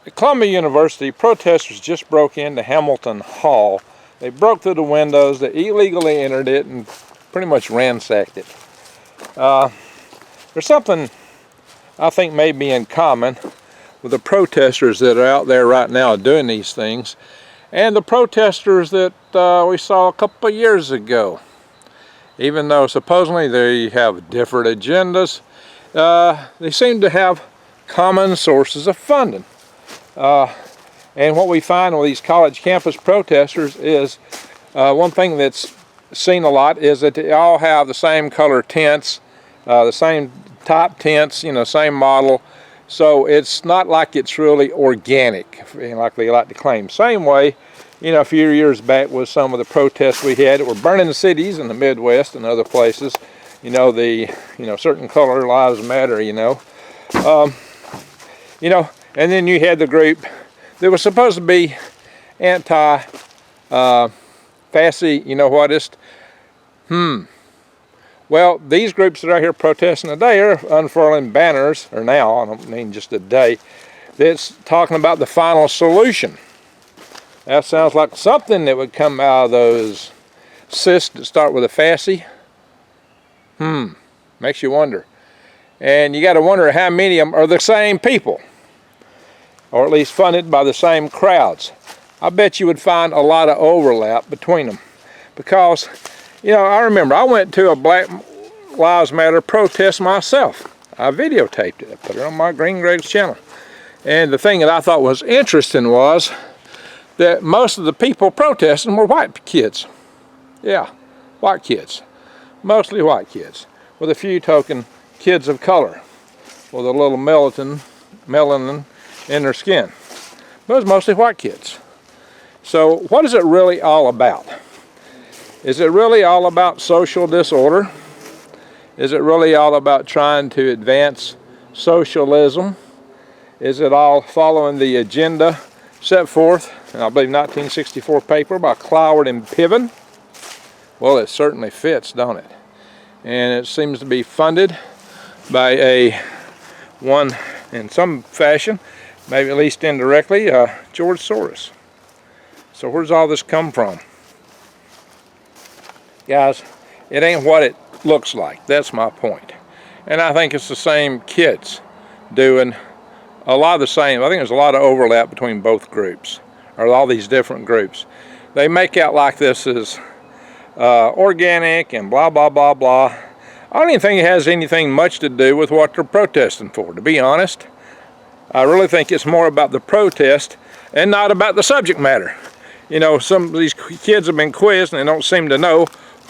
At Columbia University, protesters just broke into Hamilton Hall. They broke through the windows, they illegally entered it, and pretty much ransacked it. There's something I think may be in common with the protesters that are out there right now doing these things and the protesters that we saw a couple of years ago. Even though supposedly they have different agendas, they seem to have common sources of funding. And what we find with these college campus protesters is one thing that's seen a lot is that they all have the same color tents, the same type tents, you know, same model. So it's not like it's really organic, like they like to claim. Same way, you know, a few years back with some of the protests we had that were burning the cities in the Midwest and other places. You know, certain color lives matter, you know. And then you had the group that was supposed to be anti-fascist, you know whatist. Well, these groups that are here protesting today are unfurling banners, or now, I don't mean just today, that's talking about the final solution. That sounds like something that would come out of those cysts that start with a fascie. Makes you wonder. And you got to wonder how many of them are the same people, or at least funded by the same crowds. I bet you would find a lot of overlap between them. Because, you know, I remember I went to a Black Lives Matter protest myself. I videotaped it. I put it on my Green Greg's channel. And the thing that I thought was interesting was that most of the people protesting were white kids. Yeah, white kids. Mostly white kids. With a few token kids of color. With a little melanin in their skin. But it was mostly white kids. So what is it really all about? Is it really all about social disorder? Is it really all about trying to advance socialism? Is it all following the agenda set forth in, I believe, 1964 paper by Cloward and Piven? Well, it certainly fits, don't it? And it seems to be funded by one in some fashion, maybe at least indirectly, George Soros. So where's all this come from? Guys, it ain't what it looks like. That's my point. And I think it's the same kids doing a lot of the same. I think there's a lot of overlap between both groups, or all these different groups. They make out like this is organic and blah, blah, blah, blah. I don't even think it has anything much to do with what they're protesting for, to be honest. I really think it's more about the protest and not about the subject matter. You know, some of these kids have been quizzed and they don't seem to know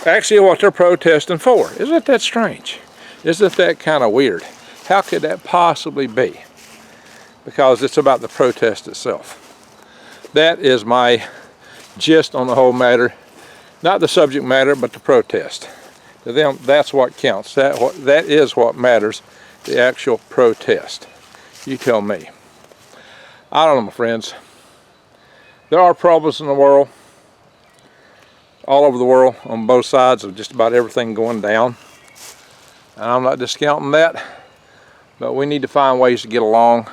actually what they're protesting for. Isn't that strange? Isn't that kind of weird? How could that possibly be? Because it's about the protest itself. That is my gist on the whole matter. Not the subject matter, but the protest. To them, that's what counts. That is what matters, the actual protest. You tell me. I don't know, my friends. There are problems in the world, all over the world, on both sides of just about everything going down. And I'm not discounting that, but we need to find ways to get along.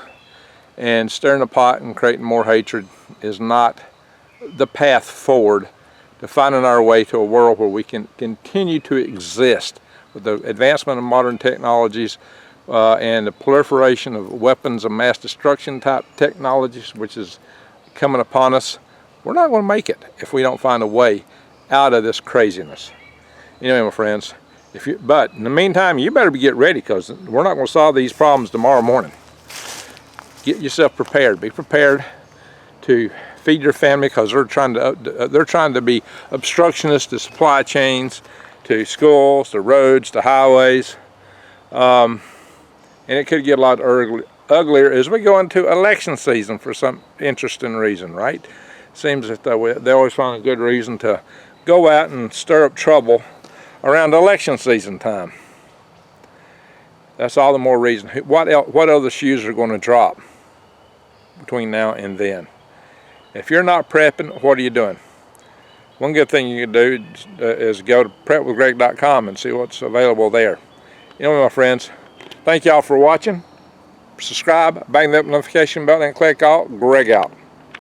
And stirring the pot and creating more hatred is not the path forward to finding our way to a world where we can continue to exist with the advancement of modern technologies and the proliferation of weapons of mass destruction type technologies, which is coming upon us. We're not going to make it if we don't find a way out of this craziness. Anyway, my friends, but in the meantime, you better get ready, because we're not going to solve these problems tomorrow morning. Get yourself prepared. Be prepared to feed your family, because they're trying to be obstructionists to supply chains, to schools, to roads, to highways, and it could get a lot uglier as we go into election season for some interesting reason, right? Seems that they always find a good reason to go out and stir up trouble around election season time. That's all the more reason. What other shoes are going to drop between now and then? If you're not prepping, what are you doing? One good thing you can do is go to prepwithgreg.com and see what's available there. You know, my friends, thank y'all for watching. subscribe, bang that notification button, and click all. Greg out.